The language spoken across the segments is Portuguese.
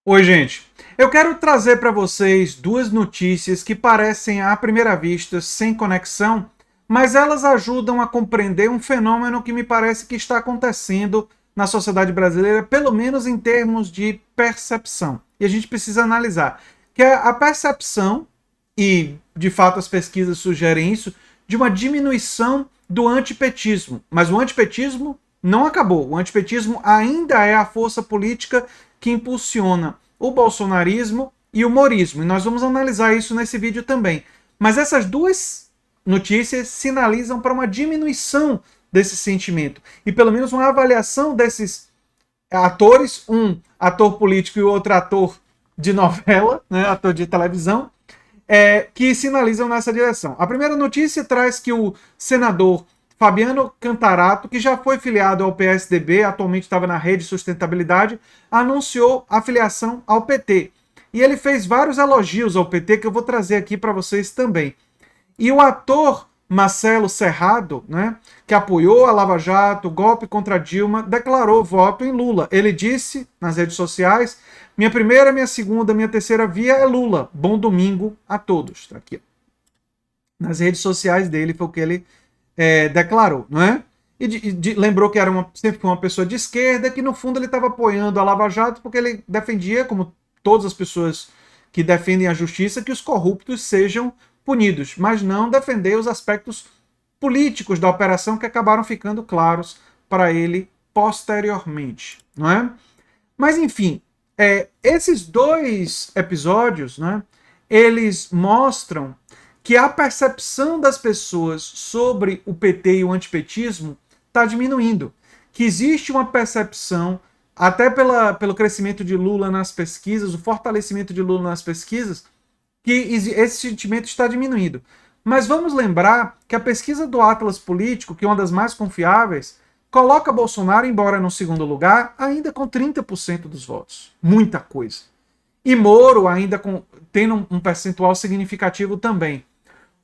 Oi, gente. Eu quero trazer para vocês duas notícias que parecem à primeira vista sem conexão, mas elas ajudam a compreender um fenômeno que me parece que está acontecendo na sociedade brasileira, pelo menos em termos de percepção. E a gente precisa analisar que é a percepção, e de fato as pesquisas sugerem isso, de uma diminuição do antipetismo. Mas o antipetismo não acabou. O antipetismo ainda é a força política que impulsiona o bolsonarismo e o morismo. E nós vamos analisar isso nesse vídeo também. Mas essas duas notícias sinalizam para uma diminuição desse sentimento. E pelo menos uma avaliação desses atores, um ator político e o outro ator de novela, né, ator de televisão, que sinalizam nessa direção. A primeira notícia traz que o senador Fabiano Cantarato, que já foi filiado ao PSDB, atualmente estava na Rede Sustentabilidade, anunciou a filiação ao PT. E ele fez vários elogios ao PT que eu vou trazer aqui para vocês também. E o ator Marcelo Serrado, né, que apoiou a Lava Jato, o golpe contra Dilma, declarou voto em Lula. Ele disse nas redes sociais: minha primeira, minha segunda, minha terceira via é Lula. Bom domingo a todos. Tá aqui. Nas redes sociais dele foi o que ele declarou, não é? E lembrou que sempre foi uma pessoa de esquerda, que no fundo ele estava apoiando a Lava Jato porque ele defendia, como todas as pessoas que defendem a justiça, que os corruptos sejam punidos, mas não defender os aspectos políticos da operação que acabaram ficando claros para ele posteriormente, não é? Mas enfim, esses dois episódios, né, eles mostram que a percepção das pessoas sobre o PT e o antipetismo está diminuindo. Que existe uma percepção, até pelo crescimento de Lula nas pesquisas, o fortalecimento de Lula nas pesquisas, que esse sentimento está diminuindo. Mas vamos lembrar que a pesquisa do Atlas Político, que é uma das mais confiáveis, coloca Bolsonaro, embora no segundo lugar, ainda com 30% dos votos. Muita coisa. E Moro ainda tendo um percentual significativo também.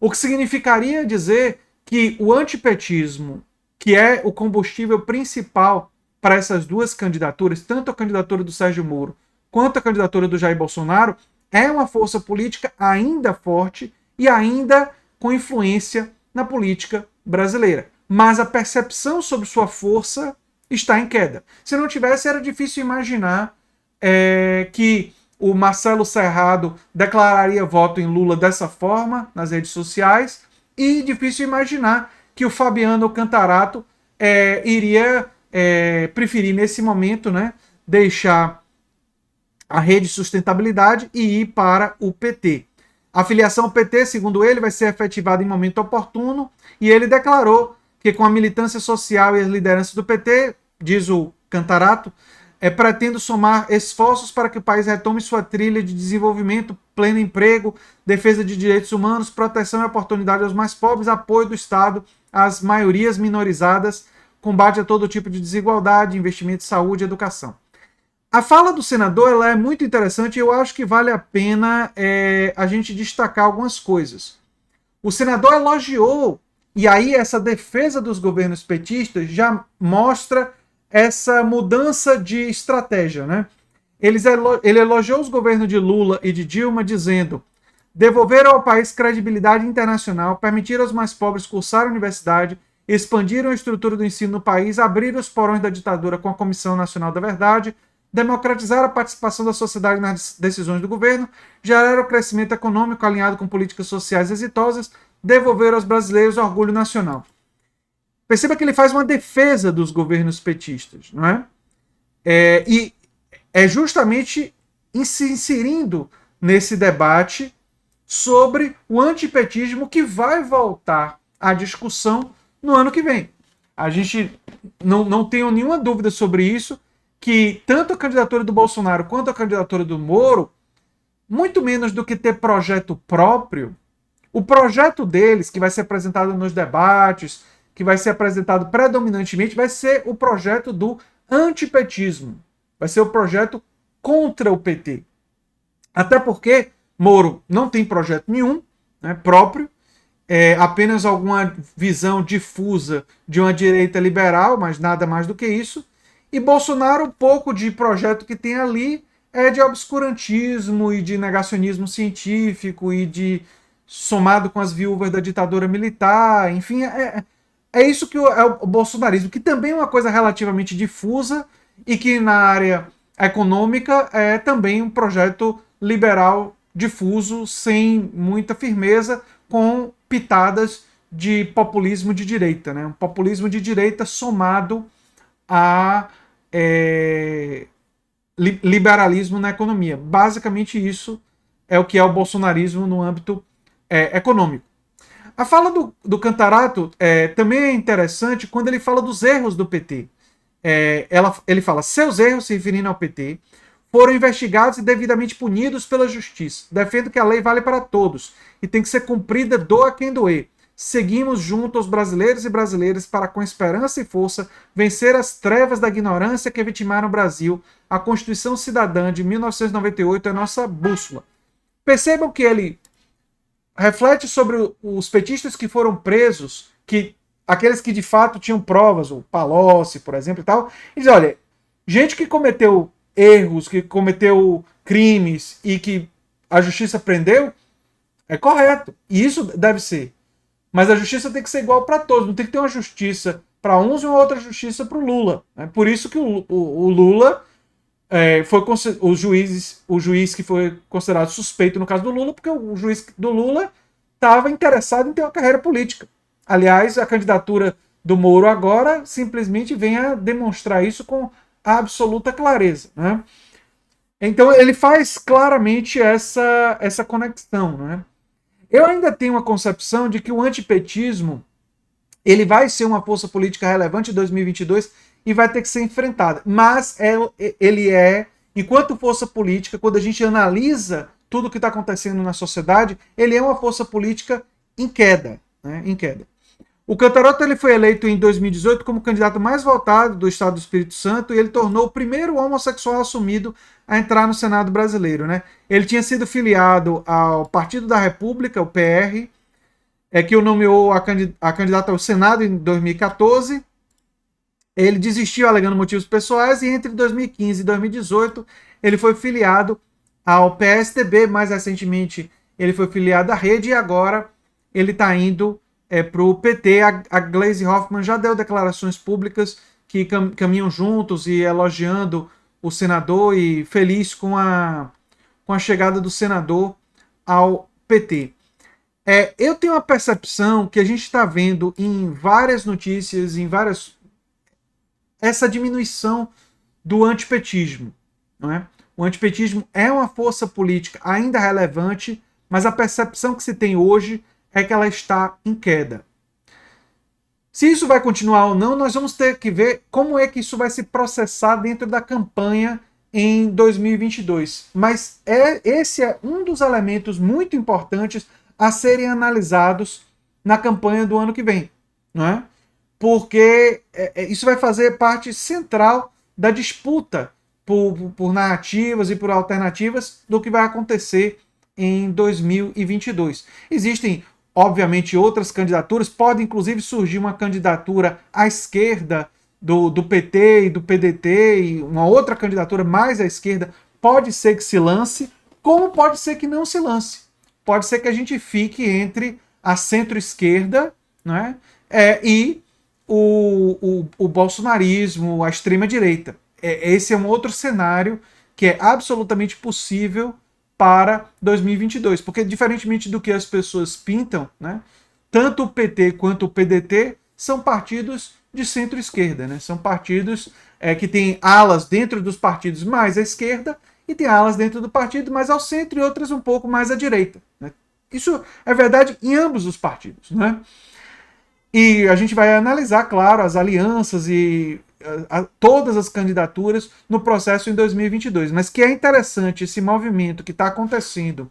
O que significaria dizer que o antipetismo, que é o combustível principal para essas duas candidaturas, tanto a candidatura do Sérgio Moro quanto a candidatura do Jair Bolsonaro, é uma força política ainda forte e ainda com influência na política brasileira. Mas a percepção sobre sua força está em queda. Se não tivesse, era difícil imaginar que o Marcelo Serrado declararia voto em Lula dessa forma nas redes sociais, e difícil imaginar que o Fabiano Cantarato iria preferir nesse momento, né, deixar a Rede Sustentabilidade e ir para o PT. A filiação ao PT, segundo ele, vai ser efetivada em momento oportuno, e ele declarou que com a militância social e as lideranças do PT, diz o Cantarato, pretendo somar esforços para que o país retome sua trilha de desenvolvimento, pleno emprego, defesa de direitos humanos, proteção e oportunidade aos mais pobres, apoio do Estado às maiorias minorizadas, combate a todo tipo de desigualdade, investimento em saúde e educação. A fala do senador ela é muito interessante e eu acho que vale a pena a gente destacar algumas coisas. O senador elogiou, e aí essa defesa dos governos petistas já mostra essa mudança de estratégia, né? Ele elogiou os governos de Lula e de Dilma, dizendo: devolver ao país credibilidade internacional, permitir aos mais pobres cursar a universidade, expandiram a estrutura do ensino no país, abriram os porões da ditadura com a Comissão Nacional da Verdade, democratizar a participação da sociedade nas decisões do governo, gerar o crescimento econômico alinhado com políticas sociais exitosas, devolver aos brasileiros o orgulho nacional. Perceba que ele faz uma defesa dos governos petistas, não é? E é justamente se inserindo nesse debate sobre o antipetismo que vai voltar à discussão no ano que vem. A gente não tem nenhuma dúvida sobre isso, que tanto a candidatura do Bolsonaro quanto a candidatura do Moro, muito menos do que ter projeto próprio, o projeto deles, que vai ser apresentado nos debates, que vai ser apresentado predominantemente, vai ser o projeto do antipetismo. Vai ser o projeto contra o PT. Até porque Moro não tem projeto nenhum, né, próprio, apenas alguma visão difusa de uma direita liberal, mas nada mais do que isso. E Bolsonaro, o pouco de projeto que tem ali é de obscurantismo e de negacionismo científico e de somado com as viúvas da ditadura militar, enfim, é isso que é o bolsonarismo, que também é uma coisa relativamente difusa e que na área econômica é também um projeto liberal difuso, sem muita firmeza, com pitadas de populismo de direita, né? Um populismo de direita somado a liberalismo na economia. Basicamente isso é o que é o bolsonarismo no âmbito econômico. A fala do Cantarato também é interessante quando ele fala dos erros do PT. Ele fala, seus erros, se referindo ao PT, foram investigados e devidamente punidos pela justiça. Defendo que a lei vale para todos e tem que ser cumprida, doa quem doer. Seguimos junto aos brasileiros e brasileiras para, com esperança e força, vencer as trevas da ignorância que vitimaram o Brasil. A Constituição Cidadã de 1998 é nossa bússola. Percebam que ele reflete sobre os petistas que foram presos, aqueles que de fato tinham provas, o Palocci, por exemplo, e tal, e diz, olha, gente que cometeu erros, que cometeu crimes e que a justiça prendeu, é correto. E isso deve ser. Mas a justiça tem que ser igual para todos. Não tem que ter uma justiça para uns e uma outra justiça para o Lula. Por isso que o Lula foi o juiz que foi considerado suspeito no caso do Lula, porque o juiz do Lula estava interessado em ter uma carreira política. Aliás, a candidatura do Moro agora simplesmente vem a demonstrar isso com absoluta clareza. Né? Então ele faz claramente essa conexão. Né? Eu ainda tenho uma concepção de que o antipetismo ele vai ser uma força política relevante em 2022 e vai ter que ser enfrentado. Mas ele enquanto força política, quando a gente analisa tudo o que está acontecendo na sociedade, ele é uma força política em queda. Né? Em queda. O Cantaroto ele foi eleito em 2018 como candidato mais votado do estado do Espírito Santo e ele tornou o primeiro homossexual assumido a entrar no Senado brasileiro. Né? Ele tinha sido filiado ao Partido da República, o PR, que o nomeou a candidata ao Senado em 2014. Ele desistiu alegando motivos pessoais e entre 2015 e 2018 ele foi filiado ao PSDB, mais recentemente ele foi filiado à Rede e agora ele está indo para o PT. A Gleisi Hoffmann já deu declarações públicas que caminham juntos e elogiando o senador e feliz com a chegada do senador ao PT. Eu tenho a percepção que a gente está vendo em várias notícias, essa diminuição do antipetismo. Não é? O antipetismo é uma força política ainda relevante, mas a percepção que se tem hoje é que ela está em queda. Se isso vai continuar ou não, nós vamos ter que ver como é que isso vai se processar dentro da campanha em 2022. Mas esse é um dos elementos muito importantes a serem analisados na campanha do ano que vem. Não é? Porque isso vai fazer parte central da disputa por narrativas e por alternativas do que vai acontecer em 2022. Existem, obviamente, outras candidaturas, pode inclusive surgir uma candidatura à esquerda do PT e do PDT, e uma outra candidatura mais à esquerda, pode ser que se lance, como pode ser que não se lance. Pode ser que a gente fique entre a centro-esquerda, né, e o bolsonarismo, a extrema-direita. Esse é um outro cenário que é absolutamente possível para 2022, porque diferentemente do que as pessoas pintam, né, tanto o PT quanto o PDT são partidos de centro-esquerda, né, são partidos que têm alas dentro dos partidos mais à esquerda e tem alas dentro do partido mais ao centro e outras um pouco mais à direita. Né. Isso é verdade em ambos os partidos. Né. E a gente vai analisar, claro, as alianças e todas as candidaturas no processo em 2022. Mas que é interessante esse movimento que está acontecendo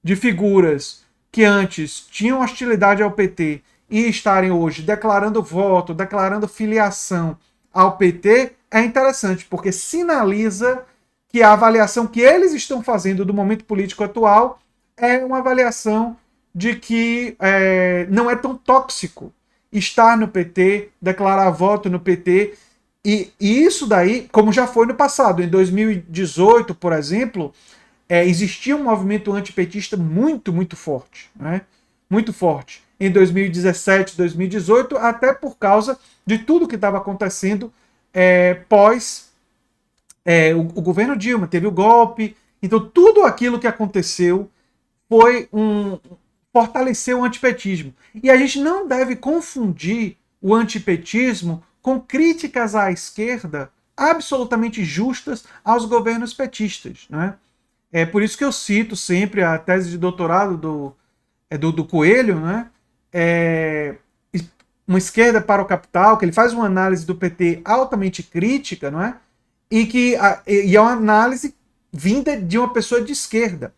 de figuras que antes tinham hostilidade ao PT e estarem hoje declarando voto, declarando filiação ao PT, é interessante, porque sinaliza que a avaliação que eles estão fazendo do momento político atual é uma avaliação de que não é tão tóxico estar no PT, declarar voto no PT E isso daí, como já foi no passado, em 2018, por exemplo, existia um movimento antipetista muito, muito forte, né? Muito forte. Em 2017, 2018, até por causa de tudo que estava acontecendo pós o governo Dilma. Teve o golpe. Então, tudo aquilo que aconteceu foi fortaleceu o antipetismo. E a gente não deve confundir o antipetismo com críticas à esquerda absolutamente justas aos governos petistas, né? É por isso que eu cito sempre a tese de doutorado do Coelho, né? É, uma esquerda para o capital, que ele faz uma análise do PT altamente crítica, não é? E é uma análise vinda de uma pessoa de esquerda.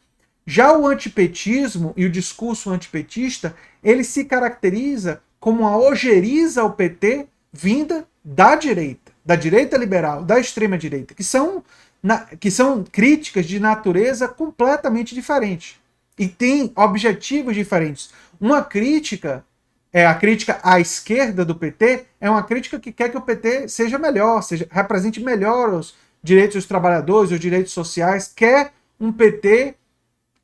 Já o antipetismo e o discurso antipetista, ele se caracteriza como uma ojeriza ao PT vinda da direita liberal, da extrema direita, que são críticas de natureza completamente diferente e têm objetivos diferentes. Uma crítica a crítica à esquerda do PT é uma crítica que quer que o PT seja melhor, represente melhor os direitos dos trabalhadores, os direitos sociais, quer um PT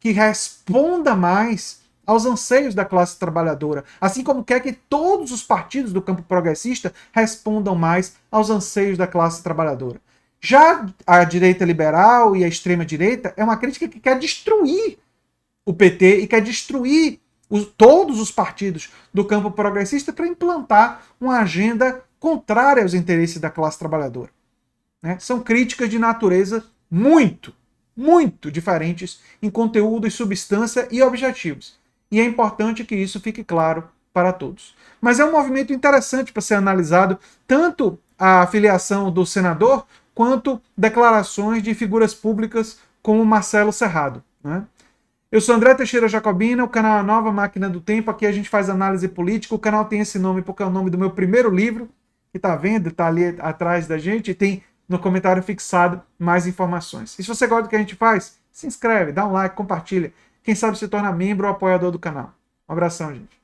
que responda mais aos anseios da classe trabalhadora, assim como quer que todos os partidos do campo progressista respondam mais aos anseios da classe trabalhadora. Já a direita liberal e a extrema direita é uma crítica que quer destruir o PT e quer destruir todos os partidos do campo progressista para implantar uma agenda contrária aos interesses da classe trabalhadora. Né? São críticas de natureza muito, muito diferentes em conteúdo e substância e objetivos. E é importante que isso fique claro para todos. Mas é um movimento interessante para ser analisado, tanto a filiação do senador, quanto declarações de figuras públicas como Marcelo Serrado. Né? Eu sou André Teixeira Jacobina, o canal é a Nova Máquina do Tempo, aqui a gente faz análise política, o canal tem esse nome porque é o nome do meu primeiro livro, que está vendo, está ali atrás da gente, e tem no comentário fixado mais informações. E se você gosta do que a gente faz, se inscreve, dá um like, compartilha, quem sabe se torna membro ou apoiador do canal. Um abração, gente.